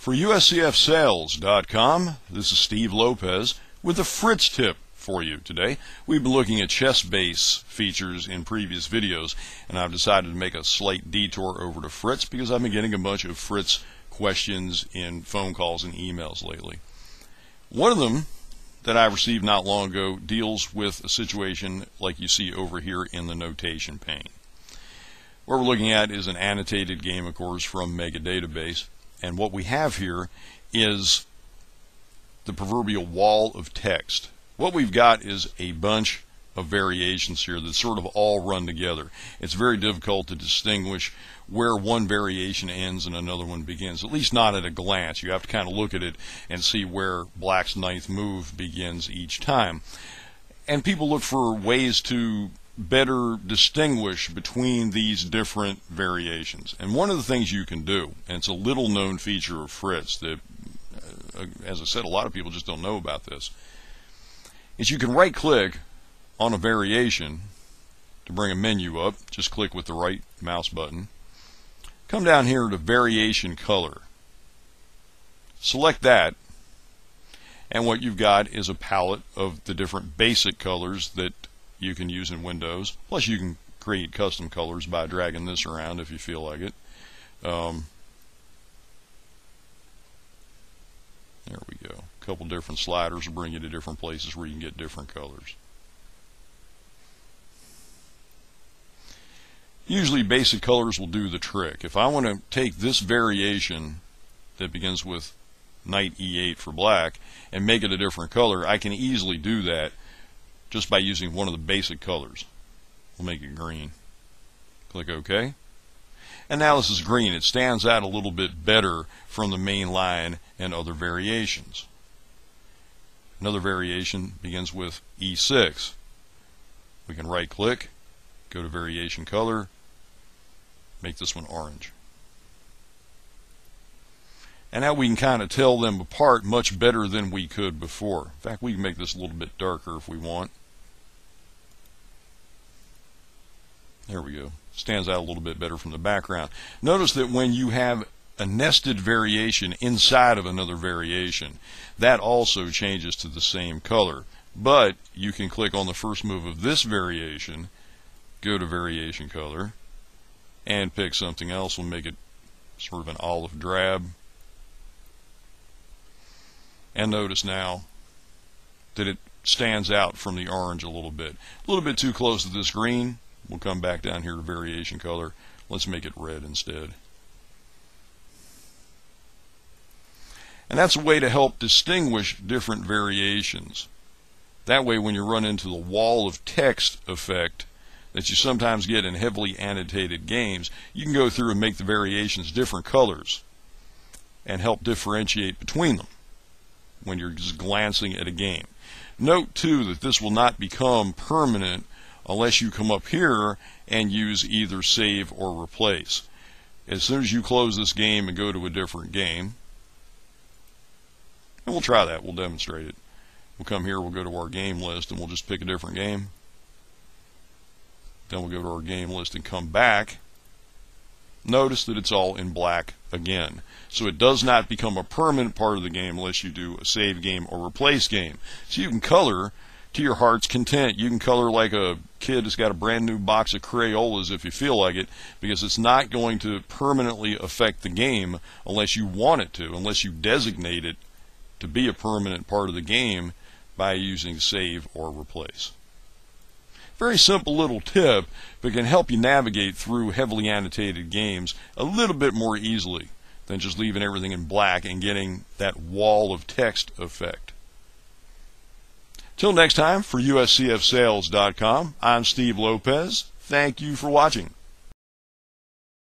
For USCFsales.com, this is Steve Lopez with a Fritz Tip for you today. We've been looking at chest base features in previous videos, and I've decided to make a slight detour over to Fritz because I've been getting a bunch of Fritz questions in phone calls and emails lately. One of them that I received not long ago deals with a situation like you see over here in the notation pane. What we're looking at is an annotated game, of course, from Mega Database. And what we have here is the proverbial wall of text. What we've got is a bunch of variations here that sort of all run together. It's very difficult to distinguish where one variation ends and another one begins, at least not at a glance. You have to kind of look at it and see where black's ninth move begins each time. And people look for ways to better distinguish between these different variations. And one of the things you can do, and it's a little known feature of Fritz that, as I said, a lot of people just don't know about this, is you can right click on a variation to bring a menu up. Just click with the right mouse button. Come down here to variation color. Select that, and what you've got is a palette of the different basic colors that you can use in Windows. Plus you can create custom colors by dragging this around if you feel like it. There we go. A couple different sliders will bring you to different places where you can get different colors. Usually basic colors will do the trick. If I want to take this variation that begins with knight e8 for black and make it a different color, I can easily do that just by using one of the basic colors. We'll make it green. Click OK. And now this is green. It stands out a little bit better from the main line and other variations. Another variation begins with E6. We can right click, go to variation color, make this one orange. And now we can kind of tell them apart much better than we could before. In fact, we can make this a little bit darker if we want. There we go. Stands out a little bit better from the background. Notice that when you have a nested variation inside of another variation, that also changes to the same color. But you can click on the first move of this variation, go to variation color, and pick something else. We'll make it sort of an olive drab. And notice now that it stands out from the orange a little bit. A little bit too close to this green. We'll come back down here to variation color. Let's make it red instead. And that's a way to help distinguish different variations. That way, when you run into the wall of text effect that you sometimes get in heavily annotated games, you can go through and make the variations different colors and help differentiate between them when you're just glancing at a game. Note too that this will not become permanent unless you come up here and use either save or replace. As soon as you close this game and go to a different game, and we'll try that, we'll demonstrate it. We'll come here, we'll go to our game list, and we'll just pick a different game. Then we'll go to our game list and come back. Notice that it's all in black again. So it does not become a permanent part of the game unless you do a save game or replace game. So you can color to your heart's content. You can color like a kid that's got a brand new box of Crayolas if you feel like it, because it's not going to permanently affect the game unless you want it to, unless you designate it to be a permanent part of the game by using save or replace. Very simple little tip, but can help you navigate through heavily annotated games a little bit more easily than just leaving everything in black and getting that wall of text effect. Till next time, for USCFsales.com, I'm Steve Lopez. Thank you for watching.